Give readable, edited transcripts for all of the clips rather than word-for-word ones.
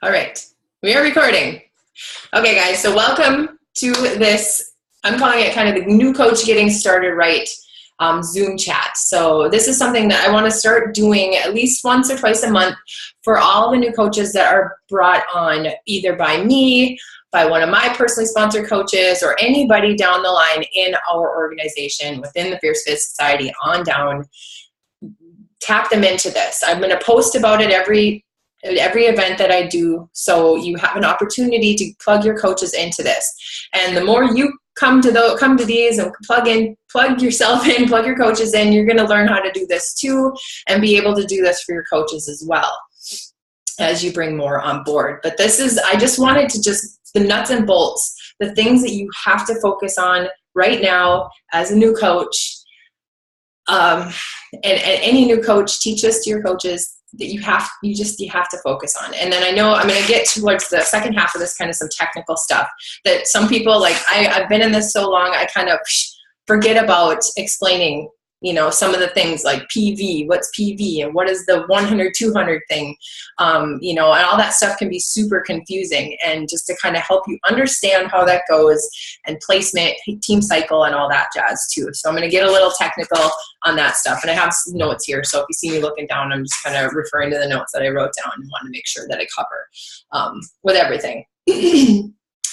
All right, we are recording. Okay, guys, so welcome to this, I'm calling it kind of the new coach getting started right Zoom chat. So this is something that I want to start doing at least once or twice a month for all the new coaches that are brought on either by me, by one of my personally sponsored coaches, or anybody down the line in our organization within the Fierce Fit Society on down. Tap them into this. I'm going to post about it every event that I do, so you have an opportunity to plug your coaches into this. And the more you come to these and plug yourself in, plug your coaches in, you're going to learn how to do this too, and be able to do this for your coaches as well as you bring more on board. But this is, I just wanted to the nuts and bolts, the things that you have to focus on right now as a new coach. And any new coach, teach this to your coaches that you have to focus on. And then I know I'm going to get towards the second half of this, kind of some technical stuff that some people, like I've been in this so long, I kind of forget about explaining, some of the things like PV, what's PV, and what is the 100, 200 thing, and all that stuff can be super confusing. And just to kind of help you understand how that goes, and placement, team cycle, and all that jazz too. So I'm going to get a little technical on that stuff. And I have some notes here, so if you see me looking down, I'm just kind of referring to the notes that I wrote down and want to make sure that I cover with everything.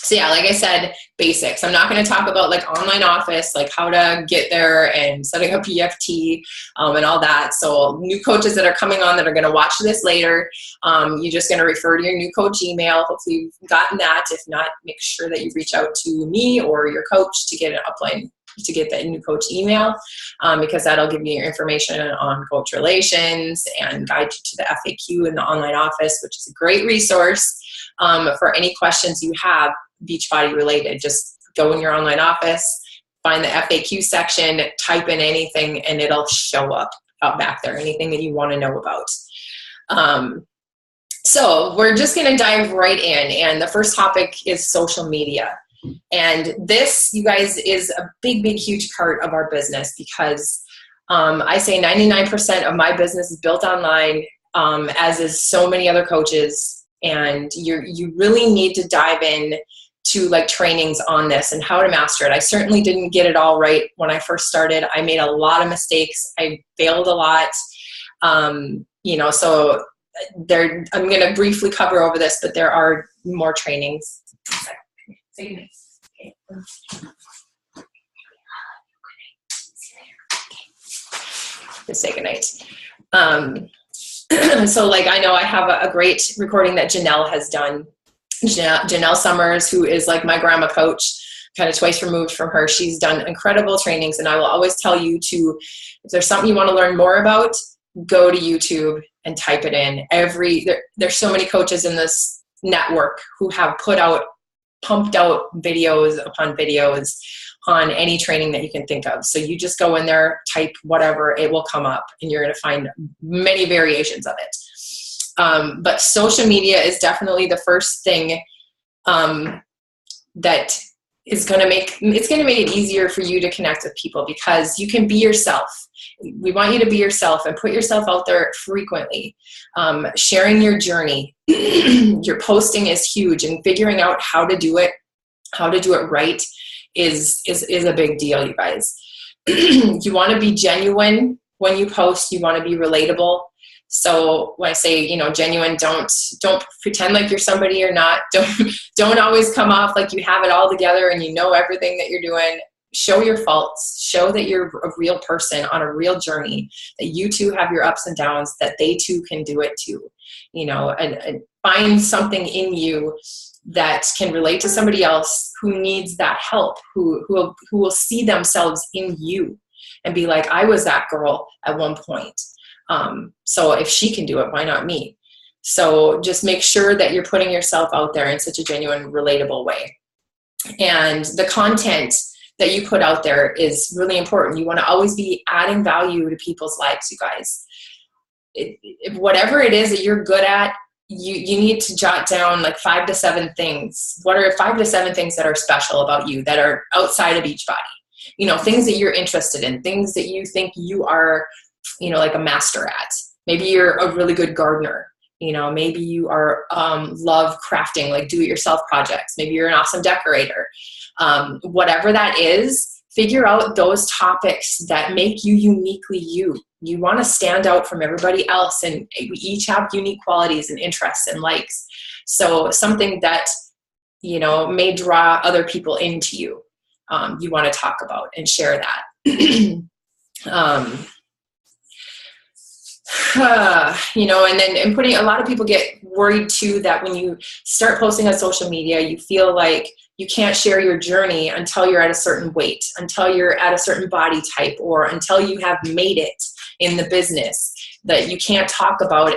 So yeah, like I said, basics. I'm not going to talk about like online office, like how to get there and setting up EFT and all that. So new coaches that are coming on that are going to watch this later, you're just going to refer to your new coach email. Hopefully you've gotten that. If not, make sure that you reach out to me or your coach to get an upline, to get that new coach email, because that'll give you your information on coach relations and guide you to the FAQ in the online office, which is a great resource for any questions you have Beachbody related. Just go in your online office, find the FAQ section, type in anything, and it'll show up back there, anything that you want to know about. So we're just going to dive right in, and the first topic is social media. And this, you guys, is a big, huge part of our business, because I say 99% of my business is built online, as is so many other coaches. And you really need to dive in to like trainings on this and how to master it. I certainly didn't get it all right when I first started. I made a lot of mistakes. I failed a lot. So I'm going to briefly cover over this, but there are more trainings. Say goodnight. So like, I know I have a great recording that Janelle has done. Janelle Summers, who is like my grandma coach, kind of twice removed from her. She's done incredible trainings, and I will always tell you to, if there's something you want to learn more about, go to YouTube and type it in. There's so many coaches in this network who have pumped out videos upon videos on any training that you can think of. So you just go in there, type whatever, it will come up, and you're going to find many variations of it. But social media is definitely the first thing that is going to make it easier for you to connect with people, because you can be yourself. We want you to be yourself and put yourself out there frequently. Sharing your journey, your posting is huge, and figuring out how to do it right is a big deal, you guys. You want to be genuine when you post. You want to be relatable. So when I say, genuine, don't pretend like you're somebody you're not. Don't always come off like you have it all together and you know everything that you're doing. Show your faults. Show that you're a real person on a real journey, that you too have your ups and downs, that they too can do it too. And find something in you that can relate to somebody else who needs that help, who will see themselves in you and be like, I was that girl at one point. So if she can do it, why not me? So just make sure that you're putting yourself out there in such a genuine, relatable way. And the content that you put out there is really important. You want to always be adding value to people's lives, you guys. Whatever it is that you're good at, you need to jot down like 5 to 7 things. What are 5 to 7 things that are special about you, that are outside of Beachbody? Things that you're interested in, things that you think you are, like a master at. Maybe you're a really good gardener. You know, maybe you are love crafting, like do-it-yourself projects. Maybe you're an awesome decorator. Whatever that is, figure out those topics that make you uniquely you. You want to stand out from everybody else, and we each have unique qualities and interests and likes. So something that, you know, may draw other people into you, you want to talk about and share that. You know, and putting, a lot of people get worried too that when you start posting on social media, you feel like you can't share your journey until you're at a certain weight, until you're at a certain body type, or until you have made it in the business, that you can't talk about,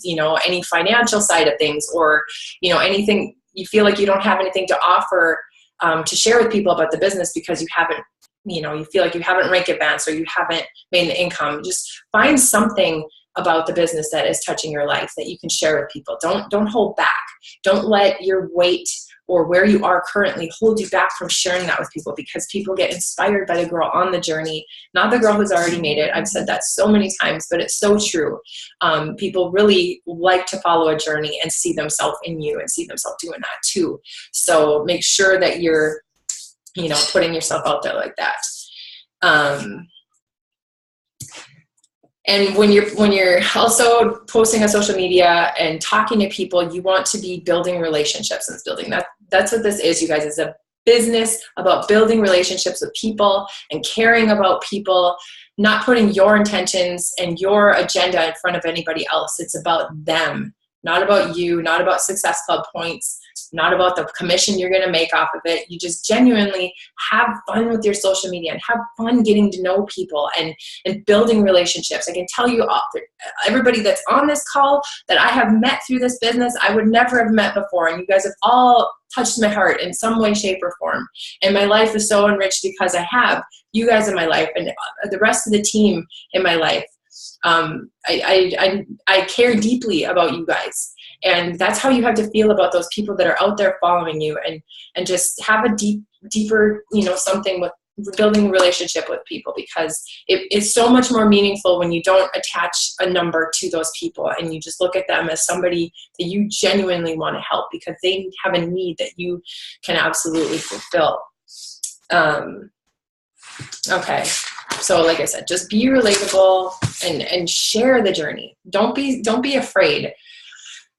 you know, any financial side of things, or, you know, anything. You feel like you don't have anything to offer to share with people about the business because you haven't, you know, you feel like you haven't ranked advanced or you haven't made an income. Just find something about the business that is touching your life that you can share with people. Don't hold back. Don't let your weight or where you are currently hold you back from sharing that with people, because people get inspired by the girl on the journey, not the girl who's already made it. I've said that so many times, but it's so true. People really like to follow a journey and see themselves in you and see themselves doing that too. So make sure that you're, you know, putting yourself out there like that. And when you're also posting on social media and talking to people, you want to be building relationships and building that. That's what this is, you guys. It's a business about building relationships with people and caring about people, not putting your intentions and your agenda in front of anybody else. It's about them, not about you, not about Success Club points, not about the commission you're going to make off of it. You just genuinely have fun with your social media and have fun getting to know people and building relationships. I can tell you, everybody that's on this call that I have met through this business, I would never have met before. And you guys have all touched my heart in some way, shape, or form. And my life is so enriched because I have you guys in my life and the rest of the team in my life. I care deeply about you guys. And that's how you have to feel about those people that are out there following you, and just have a deeper, you know, something with building a relationship with people, because it's so much more meaningful when you don't attach a number to those people and you just look at them as somebody that you genuinely want to help because they have a need that you can absolutely fulfill. Okay. So like I said, just be relatable and share the journey. Don't be afraid.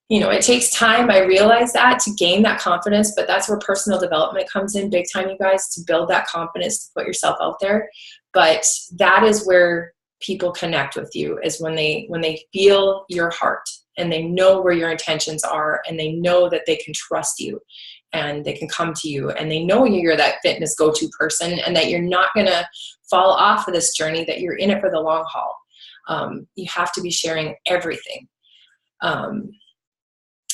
You know, it takes time. I realize that, to gain that confidence, but that's where personal development comes in big time, you guys, to build that confidence, to put yourself out there. But that is where people connect with you, is when they feel your heart and they know where your intentions are, and they know that they can trust you and they can come to you, and they know you're that fitness go-to person and that you're not going to fall off of this journey, that you're in it for the long haul. You have to be sharing everything.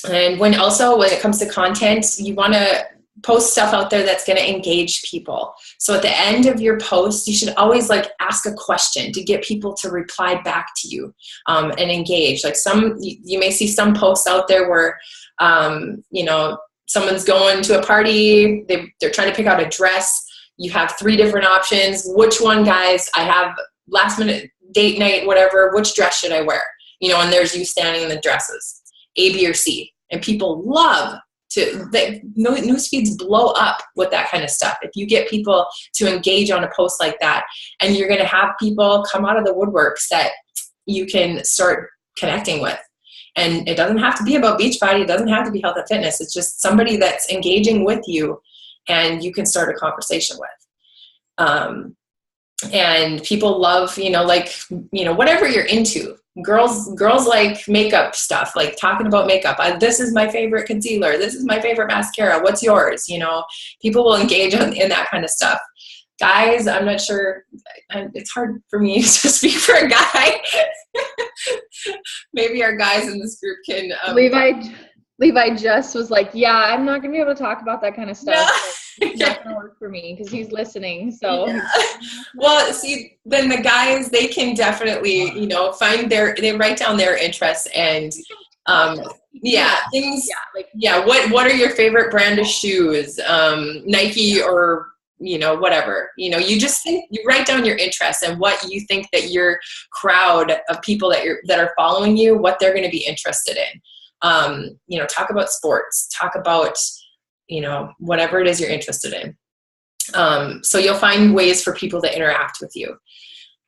And when it comes to content, you want to post stuff out there that's going to engage people. So at the end of your post, you should always ask a question to get people to reply back to you and engage. Like you may see some posts out there where, someone's going to a party, they're trying to pick out a dress. You have 3 different options. Which one, guys? I have last minute date night, whatever. Which dress should I wear? And there's you standing in the dresses, A, B, or C. And people love news feeds blow up with that kind of stuff. If you get people to engage on a post like that, and you're going to have people come out of the woodworks that you can start connecting with. And it doesn't have to be about Beachbody. It doesn't have to be health and fitness. It's just somebody that's engaging with you and you can start a conversation with. And people love, whatever you're into. Girls like makeup stuff, like talking about makeup. This is my favorite concealer. This is my favorite mascara. What's yours? People will engage in that kind of stuff. Guys, I'm not sure. It's hard for me to speak for a guy. Maybe our guys in this group can. Levi just was like, yeah, I'm not going to be able to talk about that kind of stuff. No. It's not going to work for me because he's listening. So, yeah. Well, see, then the guys, they can definitely, they write down their interests and, things. Yeah. What are your favorite brand of shoes? Nike or whatever, you just think, you write down your interests and what you think that your crowd of people that are following you, what they're going to be interested in. Talk about sports, talk about, whatever it is you're interested in. So you'll find ways for people to interact with you.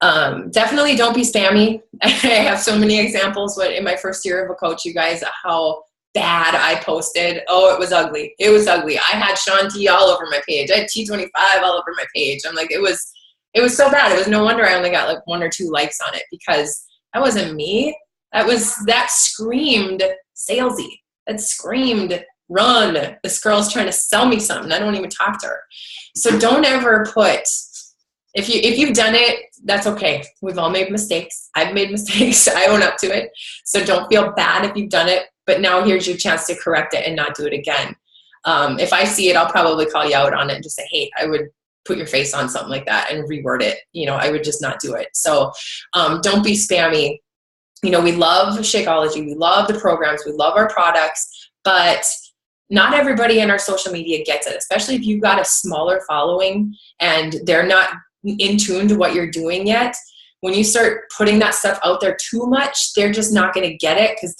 Definitely don't be spammy. I have so many examples in my first year of a coach, you guys, how bad I posted. Oh, it was ugly. It was ugly. I had Shaun T all over my page. I had T25 all over my page. I'm like, it was so bad. It was no wonder I only got like 1 or 2 likes on it, because that wasn't me. That screamed salesy. That screamed run. This girl's trying to sell me something. I don't even talk to her. So don't ever put, if you've done it, that's okay. We've all made mistakes. I've made mistakes. I own up to it. So don't feel bad if you've done it, but now here's your chance to correct it and not do it again. If I see it, I'll probably call you out on it and just say, hey, I would put your face on something like that and reword it. I would just not do it. So don't be spammy. We love Shakeology. We love the programs. We love our products, but not everybody in our social media gets it, especially if you've got a smaller following and they're not in tune to what you're doing yet. When you start putting that stuff out there too much, they're just not going to get it, because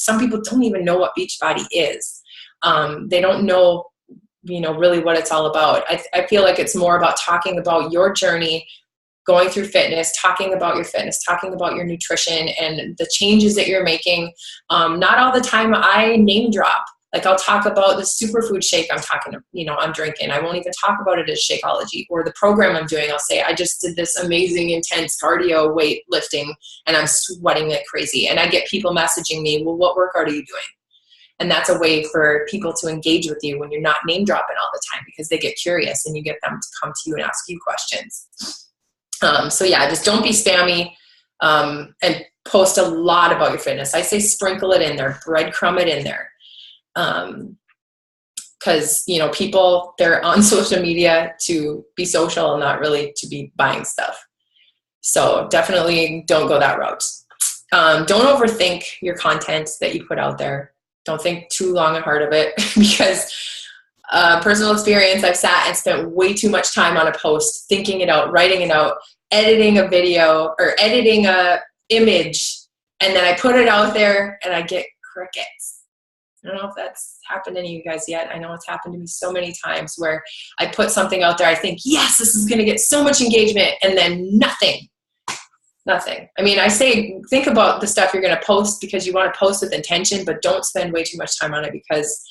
some people don't even know what Beachbody is. They don't know, really what it's all about. I feel like it's more about talking about your journey, going through fitness, talking about your fitness, talking about your nutrition and the changes that you're making. Not all the time I name drop. Like, I'll talk about the superfood shake I'm drinking. I won't even talk about it as Shakeology, or the program I'm doing. I'll say, I just did this amazing, intense cardio weightlifting and I'm sweating like crazy. And I get people messaging me, well, what workout are you doing? And that's a way for people to engage with you when you're not name dropping all the time, because they get curious and you get them to come to you and ask you questions. So yeah, just don't be spammy, and post a lot about your fitness. I say sprinkle it in there, breadcrumb it in there. Because people, they're on social media to be social and not really to be buying stuff. So definitely don't go that route. Don't overthink your content that you put out there. Don't think too long and hard of it, because personal experience, I've sat and spent way too much time on a post, thinking it out, writing it out, editing a video or editing a image, and then I put it out there and I get crickets. I don't know if that's happened to any of you guys yet. I know it's happened to me so many times where I put something out there, I think, yes, this is going to get so much engagement, and then nothing. I mean, I say, think about the stuff you're going to post, because you want to post with intention, but don't spend way too much time on it, because,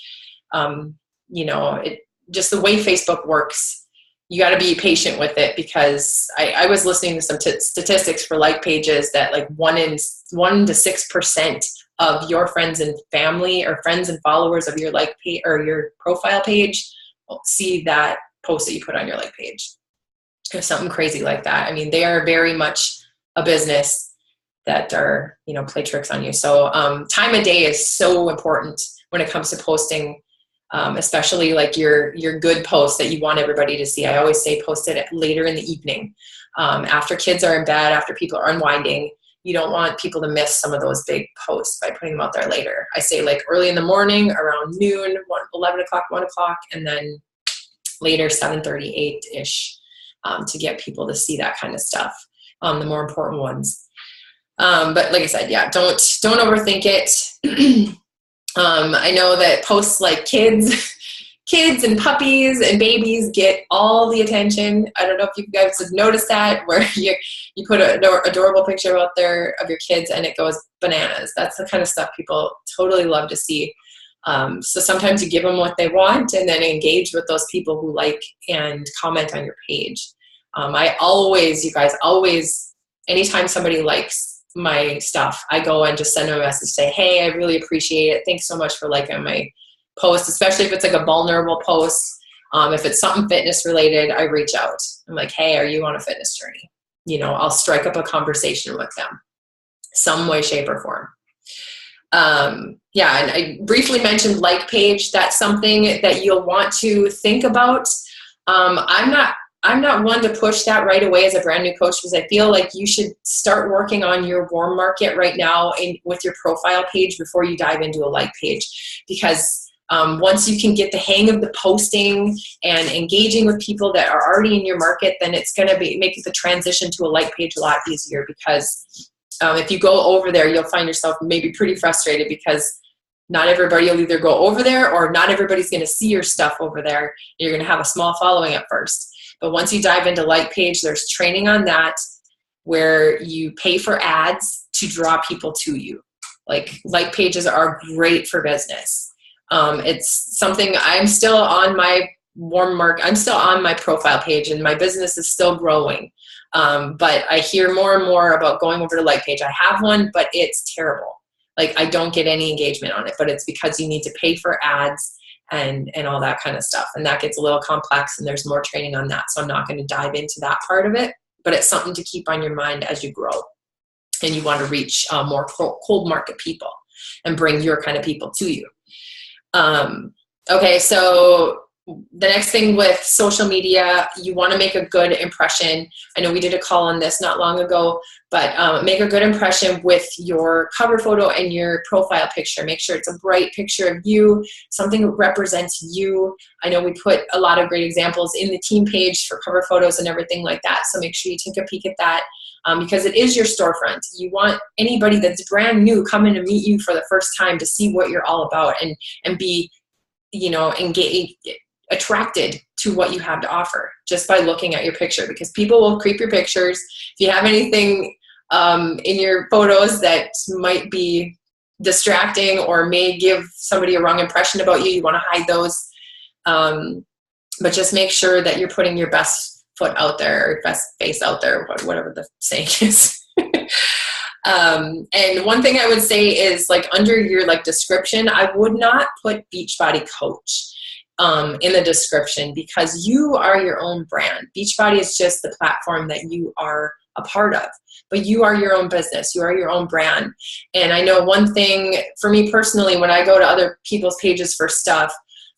just the way Facebook works, you got to be patient with it, because I was listening to some statistics for like pages that like 1 to 6% of your friends and family, or friends and followers of your like page or your profile page, will see that post that you put on your like page, or something crazy like that. I mean, they are very much a business that are, play tricks on you. So time of day is so important when it comes to posting, especially like your good posts that you want everybody to see. I always say post it later in the evening, after kids are in bed, after people are unwinding. You don't want people to miss some of those big posts by putting them out there later. I say like early in the morning, around noon, 11 o'clock, 1 o'clock, and then later 7:30, 8-ish, to get people to see that kind of stuff, the more important ones. But like I said, yeah, don't overthink it. I know that posts like kids and puppies and babies get all the attention. I don't know if you guys have noticed that, where you put an adorable picture out there of your kids and it goes bananas. That's the kind of stuff people totally love to see. So sometimes you give them what they want and then engage with those people who like and comment on your page. You guys always, anytime somebody likes my stuff, I go and just send them a message, say, hey, I really appreciate it. Thanks so much for liking my post, especially if it's like a vulnerable post. If it's something fitness related, I reach out. I'm like, hey, are you on a fitness journey? I'll strike up a conversation with them, some way, shape, or form. Yeah, and I briefly mentioned like page. That's something that you'll want to think about. I'm not one to push that right away as a brand new coach, because I feel like you should start working on your warm market right now with your profile page before you dive into a like page, because Once you can get the hang of the posting and engaging with people that are already in your market, then it's going to make the transition to a like page a lot easier, because if you go over there, you'll find yourself maybe pretty frustrated because not everybody will either go over there, or not everybody's going to see your stuff over there. You're going to have a small following at first. But once you dive into like page, there's training on that where you pay for ads to draw people to you. Like pages are great for business. It's something I'm still on my I'm still on my profile page, and my business is still growing. But I hear more and more about going over to like page. I have one, but it's terrible. Like, I don't get any engagement on it, but it's because you need to pay for ads and all that kind of stuff. And that gets a little complex, and there's more training on that. So I'm not going to dive into that part of it, but it's something to keep on your mind as you grow and you want to reach more cold market people and bring your kind of people to you. Okay, so the next thing with social media, you want to make a good impression. I know we did a call on this not long ago, but make a good impression with your cover photo and your profile picture. Make sure it's a bright picture of you, something that represents you. I know we put a lot of great examples in the team page for cover photos and everything like that, so make sure you take a peek at that, because it is your storefront. You want anybody that's brand new coming to meet you for the first time to see what you're all about and be, engaged, attracted to what you have to offer just by looking at your picture, because people will creep your pictures. If you have anything in your photos that might be distracting or may give somebody a wrong impression about you, you want to hide those. But just make sure that you're putting your best foot out there, or best face out there, whatever the saying is. And one thing I would say is, like, under your description, I would not put Beachbody Coach in the description, because you are your own brand. Beachbody is just the platform that you are a part of, but you are your own business. You are your own brand. And I know one thing for me personally, when I go to other people's pages for stuff,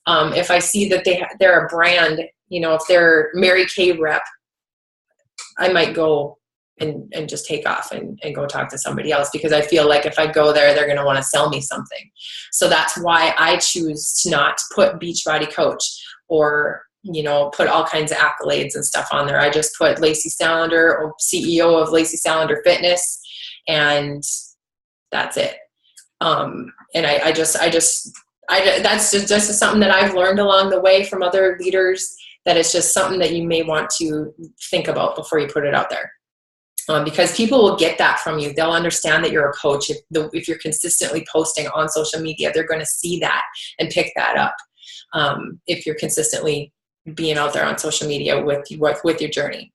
if I see that they're a brand, if they're Mary Kay rep, I might go and just take off and go talk to somebody else, because I feel like if I go there, they're going to want to sell me something. So that's why I choose to not put Beachbody Coach or, put all kinds of accolades and stuff on there. I just put Lacey Salander, or CEO of Lacey Salander Fitness, and that's it. And that's just something that I've learned along the way from other leaders, that it's just something that you may want to think about before you put it out there. Because people will get that from you. They'll understand that you're a coach. If you're consistently posting on social media, they're going to see that and pick that up. If you're consistently being out there on social media with your journey.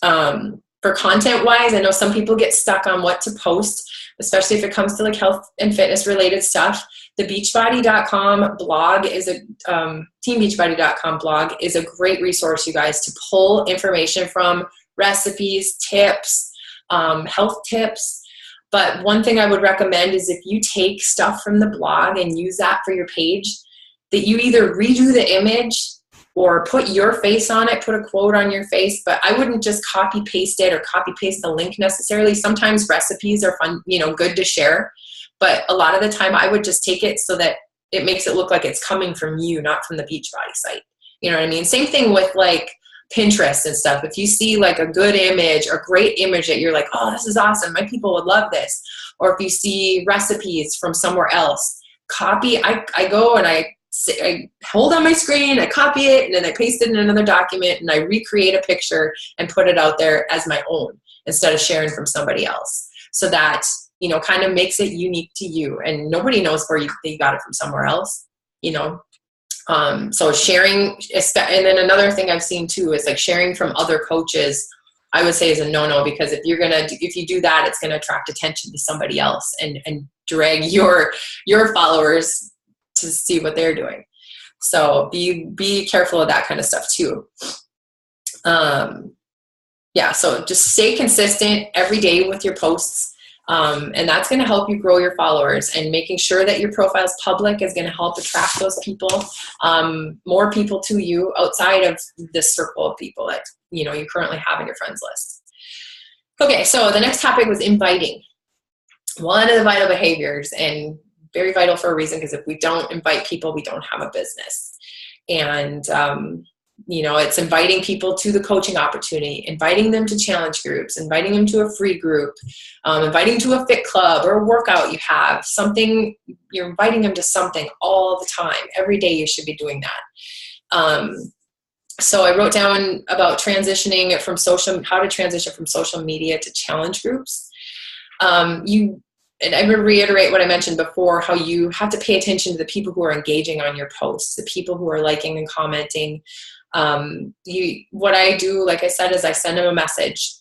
For content wise, I know some people get stuck on what to post, especially if it comes to health and fitness related stuff. The Beachbody.com blog is teambeachbody.com blog is a great resource, you guys, to pull information from, recipes, tips, health tips. But one thing I would recommend is, if you take stuff from the blog and use that for your page, that you either redo the image or put your face on it, put a quote on your face. But I wouldn't just copy paste it or copy paste the link necessarily. Sometimes recipes are fun, good to share. But a lot of the time I would just take it so that it makes it look like it's coming from you, not from the Beachbody site. You know what I mean? Same thing with Pinterest and stuff. If you see a good image or great image that you're like, oh, this is awesome, my people would love this. Or if you see recipes from somewhere else, copy. I go and I hold on my screen, I copy it, and then I paste it in another document, and I recreate a picture and put it out there as my own instead of sharing from somebody else. So that, kind of makes it unique to you, and nobody knows where you got it from somewhere else, So sharing, and then another thing I've seen too is sharing from other coaches, I would say is a no-no, because if you do that, it's going to attract attention to somebody else and drag your followers to see what they're doing. So be careful of that kind of stuff too. So just stay consistent every day with your posts. And that's going to help you grow your followers, and making sure that your profile is public is going to help attract those people, more people to you outside of this circle of people that, you currently have in your friends list. Okay. So the next topic was inviting. One of the vital behaviors, and very vital for a reason, because if we don't invite people, we don't have a business. And, it's inviting people to the coaching opportunity, inviting them to challenge groups, inviting them to a free group, inviting to a fit club or a workout you have, something, you're inviting them to something all the time. Every day you should be doing that. So I wrote down about how to transition from social media to challenge groups. And I'm going to reiterate what I mentioned before, how you have to pay attention to the people who are engaging on your posts, the people who are liking and commenting. What I do, like I said, is I send them a message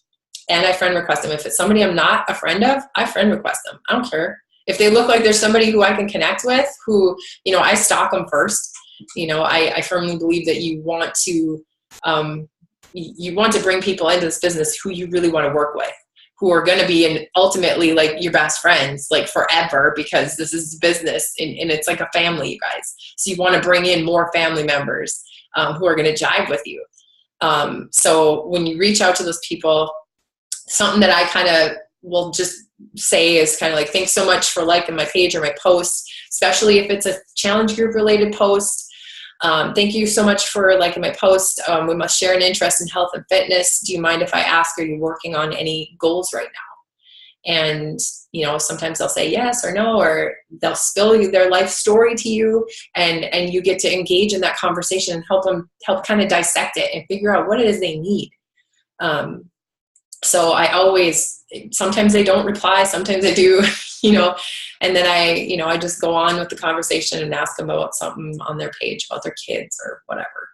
and I friend request them. If it's somebody I'm not a friend of, I friend request them. I don't care. If they look like there's somebody who I can connect with, who, I stalk them first. I firmly believe that you want to bring people into this business who you really want to work with, who are going to be ultimately like your best friends, like forever, because this is business and it's like a family, you guys. So you want to bring in more family members who are going to jive with you. So when you reach out to those people, something that I kind of will just say is kind of like, thanks so much for liking my page or my post, especially if it's a challenge group related post. Thank you so much for liking my post. We must share an interest in health and fitness. Do you mind if I ask, are you working on any goals right now? And, sometimes they'll say yes or no, or they'll spill you their life story to you, and you get to engage in that conversation and help kind of dissect it and figure out what it is they need. So sometimes they don't reply, sometimes they do, and then I just go on with the conversation and ask them about something on their page about their kids or whatever.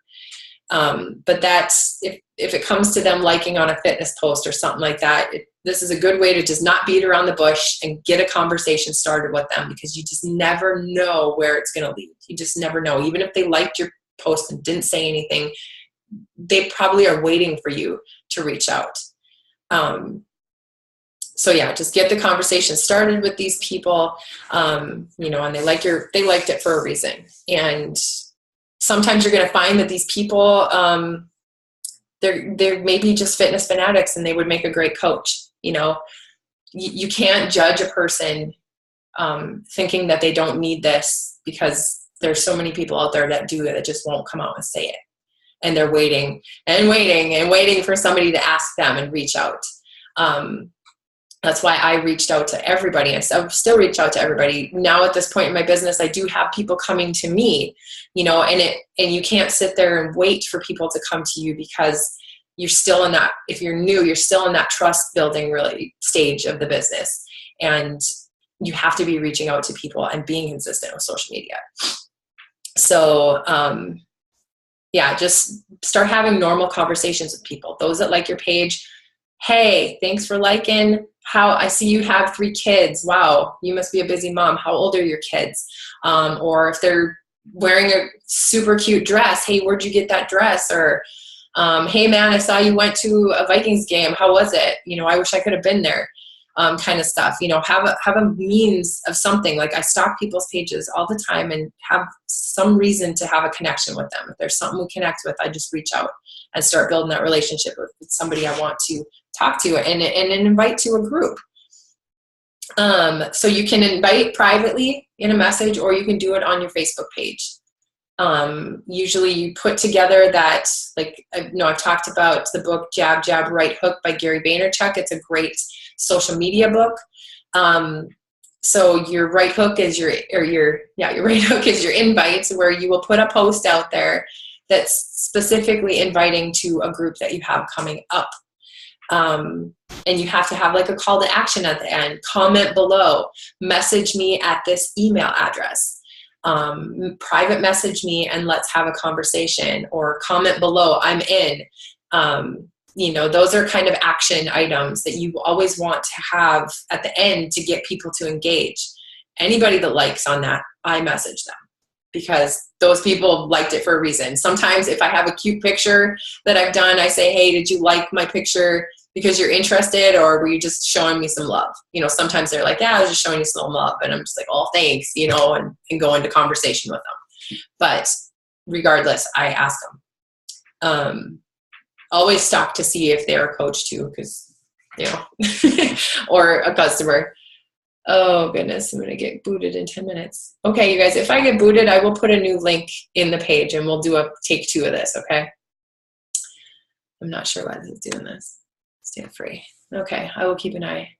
But that's, if it comes to them liking on a fitness post or something like that, this is a good way to just not beat around the bush and get a conversation started with them, because you just never know where it's going to lead. You just never know. Even if they liked your post and didn't say anything, they probably are waiting for you to reach out. So yeah, just get the conversation started with these people, and they liked it for a reason. And sometimes you're going to find that these people, they're maybe just fitness fanatics and they would make a great coach. You can't judge a person, thinking that they don't need this, because there's so many people out there that do it, that just won't come out and say it. And they're waiting and waiting and waiting for somebody to ask them and reach out. That's why I reached out to everybody, and I still reach out to everybody. Now at this point in my business, I do have people coming to me, and you can't sit there and wait for people to come to you, because you're still in that, if you're new, you're still in that trust building really stage of the business. And you have to be reaching out to people and being consistent with social media. So, just start having normal conversations with people. Those that like your page, hey, thanks for liking. I see you have 3 kids. Wow, you must be a busy mom. How old are your kids? Or if they're wearing a super cute dress, hey, where'd you get that dress? Or, hey man, I saw you went to a Vikings game. How was it? I wish I could have been there. Kind of stuff. Have a means of something. Like, I stalk people's pages all the time and have some reason to have a connection with them. If there's something we connect with, I just reach out and start building that relationship with somebody I want to talk to and invite to a group. So you can invite privately in a message, or you can do it on your Facebook page. Usually you put together that, like, I've talked about the book Jab, Jab, Right Hook by Gary Vaynerchuk. It's a great social media book. So your right hook is your right hook is your invite, where you will put a post out there that's specifically inviting to a group that you have coming up. And you have to have like a call to action at the end. Comment below, message me at this email address, private message me and let's have a conversation, or comment below, I'm in. Those are kind of action items that you always want to have at the end to get people to engage. Anybody that likes on that, I message them, because those people liked it for a reason. Sometimes if I have a cute picture that I've done, I say, hey, did you like my picture because you're interested, or were you just showing me some love? Sometimes they're like, yeah, I was just showing you some love. And I'm just like, oh, thanks, and go into conversation with them. But regardless, I ask them. Always stalk to see if they're a coach too, because, or a customer. Oh goodness, I'm going to get booted in 10 minutes. Okay, you guys, if I get booted, I will put a new link in the page and we'll do a take 2 of this, okay? I'm not sure why this is doing this. Stay free. Okay, I will keep an eye.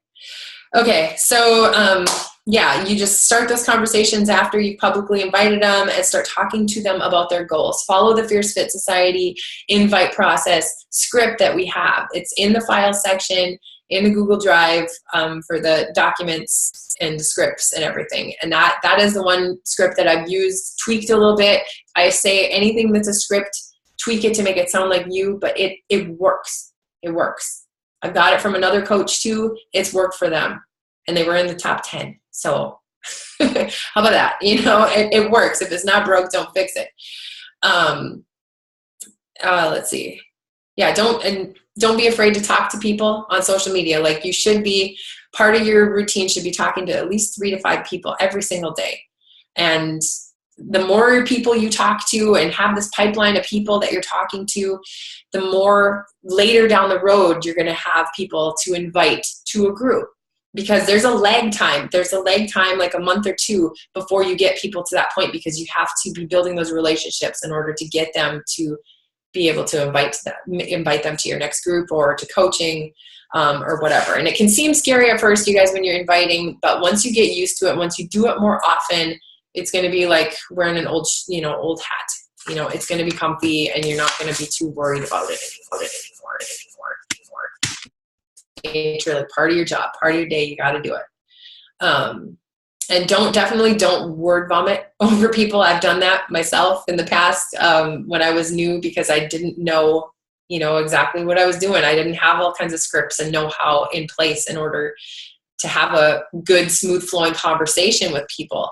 Okay, so yeah, you just start those conversations after you've publicly invited them and start talking to them about their goals. Follow the Fierce Fit Society invite process script that we have. It's in the file section in the Google Drive for the documents and scripts and everything. And that is the one script that I've used, tweaked a little bit. I say anything that's a script, tweak it to make it sound like you, but it works. It works. I got it from another coach too. It's worked for them. And they were in the top 10. So how about that? You know, it works. If it's not broke, don't fix it. Let's see. Yeah, don't be afraid to talk to people on social media. Like, you should be, part of your routine should be talking to at least 3 to 5 people every single day. And the more people you talk to and have this pipeline of people that you're talking to, the more later down the road you're going to have people to invite to a group. Because there's a lag time. There's a lag time, like a month or 2 before you get people to that point, because you have to be building those relationships in order to get them to be able to invite them to your next group or to coaching or whatever. And it can seem scary at first, you guys, when you're inviting, but once you get used to it, once you do it more often, it's going to be like wearing an old hat. You know, it's going to be comfy and you're not going to be too worried about it anymore. It's really part of your job, part of your day. You got to do it. And definitely don't word vomit over people. I've done that myself in the past when I was new, because I didn't know, exactly what I was doing. I didn't have all kinds of scripts and know-how in place in order to have a good, smooth flowing conversation with people.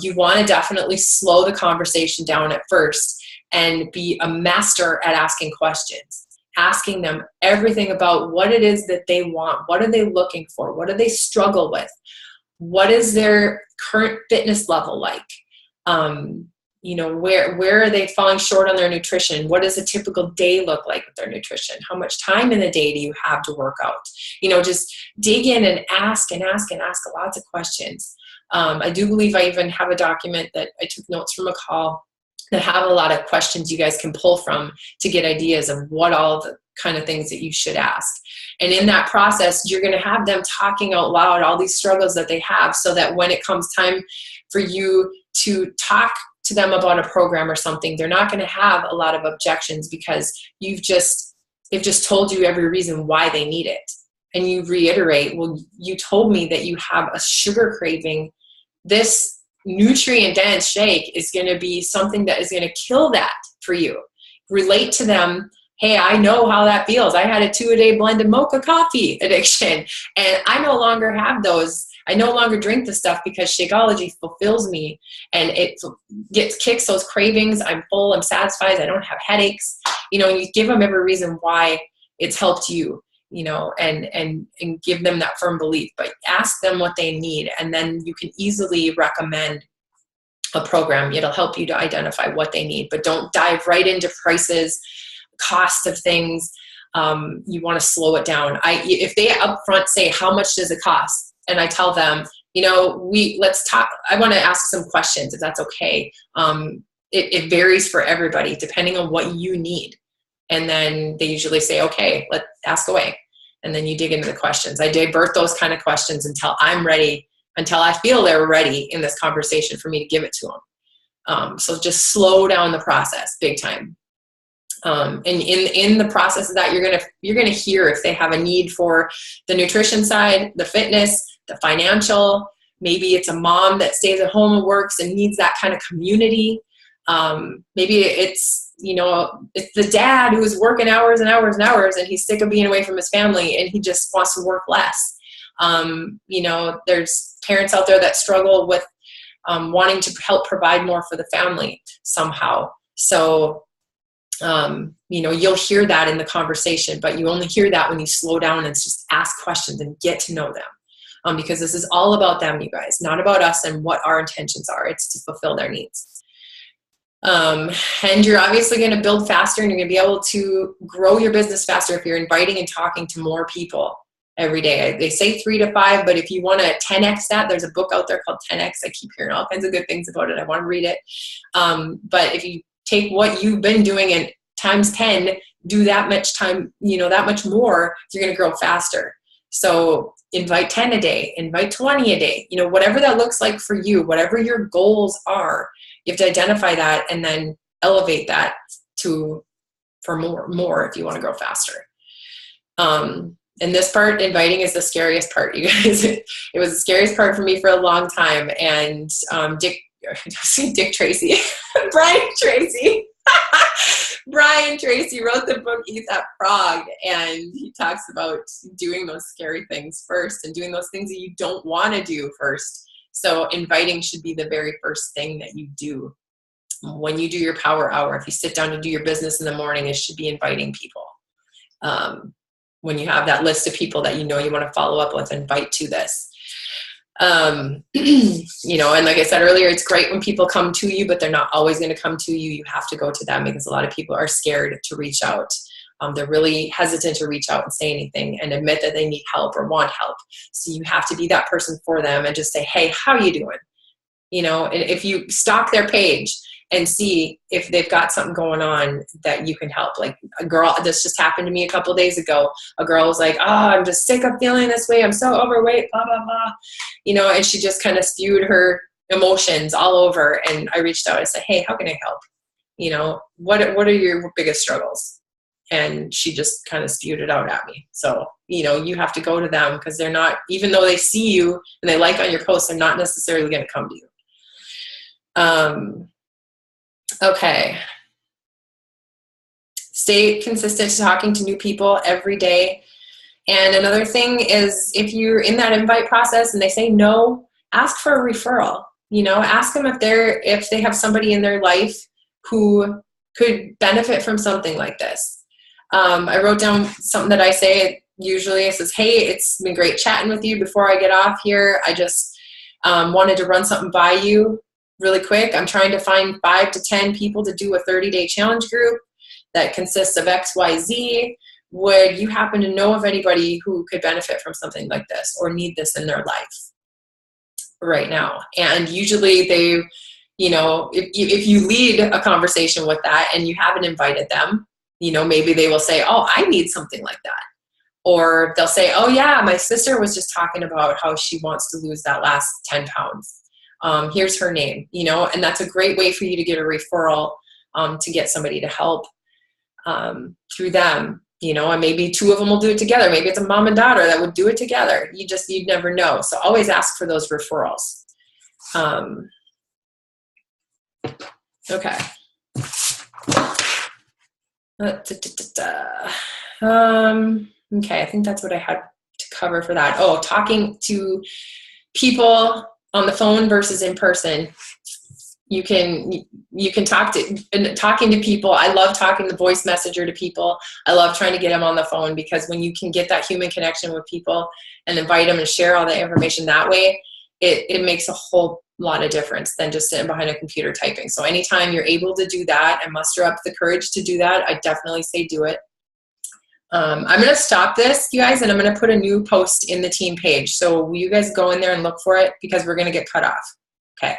You want to definitely slow the conversation down at first and be a master at asking questions. Asking them everything about what it is that they want. What are they looking for? What do they struggle with? What is their current fitness level like? Where are they falling short on their nutrition? What does a typical day look like with their nutrition? How much time in the day do you have to work out? Just dig in and ask lots of questions. I do believe I even have a document that I took notes from a call that have a lot of questions you guys can pull from to get ideas of what all the kind of things that you should ask. And in that process, you're going to have them talking out loud all these struggles that they have, so that when it comes time for you to talk to them about a program or something, they're not going to have a lot of objections, because they've just told you every reason why they need it. And you reiterate, well, you told me that you have a sugar craving. This nutrient dense shake is going to be something that is going to kill that for you. Relate to them. Hey, I know how that feels. I had a 2-a-day blended mocha coffee addiction, and I no longer have those. I no longer drink the stuff because Shakeology fulfills me, and it kicks those cravings. I'm full, I'm satisfied, I don't have headaches. And you give them every reason why it's helped you, and give them that firm belief. But ask them what they need, and then you can easily recommend a program. It'll help you to identify what they need, but don't dive right into prices, cost of things. You want to slow it down. If they upfront say, how much does it cost? And I tell them, let's talk. I want to ask some questions, if that's okay. It varies for everybody depending on what you need. And then they usually say, okay, let's ask away. And then you dig into the questions. I divert those kind of questions until I'm ready, until I feel they're ready in this conversation for me to give it to them. So just slow down the process big time. And in the process of that, you're gonna hear if they have a need for the nutrition side, the fitness, the financial. Maybe it's a mom that stays at home and works and needs that kind of community. Maybe it's the dad who's working hours and hours and hours, and he's sick of being away from his family and he just wants to work less. There's parents out there that struggle with wanting to help provide more for the family somehow. So, you'll hear that in the conversation, but you only hear that when you slow down and just ask questions and get to know them. Because this is all about them, you guys, not about us and what our intentions are. It's to fulfill their needs. And you're obviously going to build faster, and you're going to be able to grow your business faster if you're inviting and talking to more people. every day. They say 3 to 5, but if you want to 10x that, there's a book out there called 10x. I keep hearing all kinds of good things about it. I want to read it. But if you take what you've been doing and times 10, do that much time, that much more, you're going to grow faster. So invite 10 a day, invite 20 a day, whatever that looks like for you, whatever your goals are, you have to identify that and then elevate that for more if you want to grow faster. And this part, inviting, is the scariest part, you guys. It was the scariest part for me for a long time. And Dick Tracy, Brian Tracy. Brian Tracy wrote the book Eat That Frog, and he talks about doing those scary things first and doing those things that you don't want to do first. So inviting should be the very first thing that you do. When you do your power hour, if you sit down to do your business in the morning, it should be inviting people. When you have that list of people that you want to follow up with, invite to this. And like I said earlier, it's great when people come to you, but they're not always going to come to you. You have to go to them, because a lot of people are scared to reach out. They're really hesitant to reach out and say anything and admit that they need help or want help. So you have to be that person for them and just say, hey, how are you doing? And if you stalk their page and see if they've got something going on that you can help. Like a girl, this just happened to me a couple of days ago. A girl was like, I'm just sick of feeling this way. I'm so overweight, blah, blah, blah. And she just kind of spewed her emotions all over. And I reached out and said, hey, how can I help? What are your biggest struggles? And she just kind of spewed it out at me. So, you have to go to them, because they're not, even though they see you and they like on your posts, they're not necessarily going to come to you. Okay. Stay consistent to talking to new people every day. And another thing is, if you're in that invite process and they say no, ask for a referral. Ask them if they have somebody in their life who could benefit from something like this. I wrote down something that I say usually. It says, hey, it's been great chatting with you. Before I get off here, I just wanted to run something by you really quick. I'm trying to find 5 to 10 people to do a 30-day challenge group that consists of XYZ. Would you happen to know of anybody who could benefit from something like this or need this in their life right now? And usually they, if you lead a conversation with that and you haven't invited them, maybe they will say, oh, I need something like that. Or they'll say, oh yeah, my sister was just talking about how she wants to lose that last 10 pounds. Here's her name, and that's a great way for you to get a referral, to get somebody to help through them, and maybe 2 of them will do it together. Maybe it's a mom and daughter that would do it together. You'd never know. So always ask for those referrals. Okay. Okay, I think that's what I had to cover for that. Oh, talking to people on the phone versus in person. You can talking to people. I love talking the voice messenger to people. I love trying to get them on the phone, because when you can get that human connection with people and invite them and share all the information that way, it makes a whole lot of difference than just sitting behind a computer typing. So anytime you're able to do that and muster up the courage to do that, I definitely say do it. I'm going to stop this, you guys, and I'm going to put a new post in the team page. So will you guys go in there and look for it, because we're going to get cut off. Okay.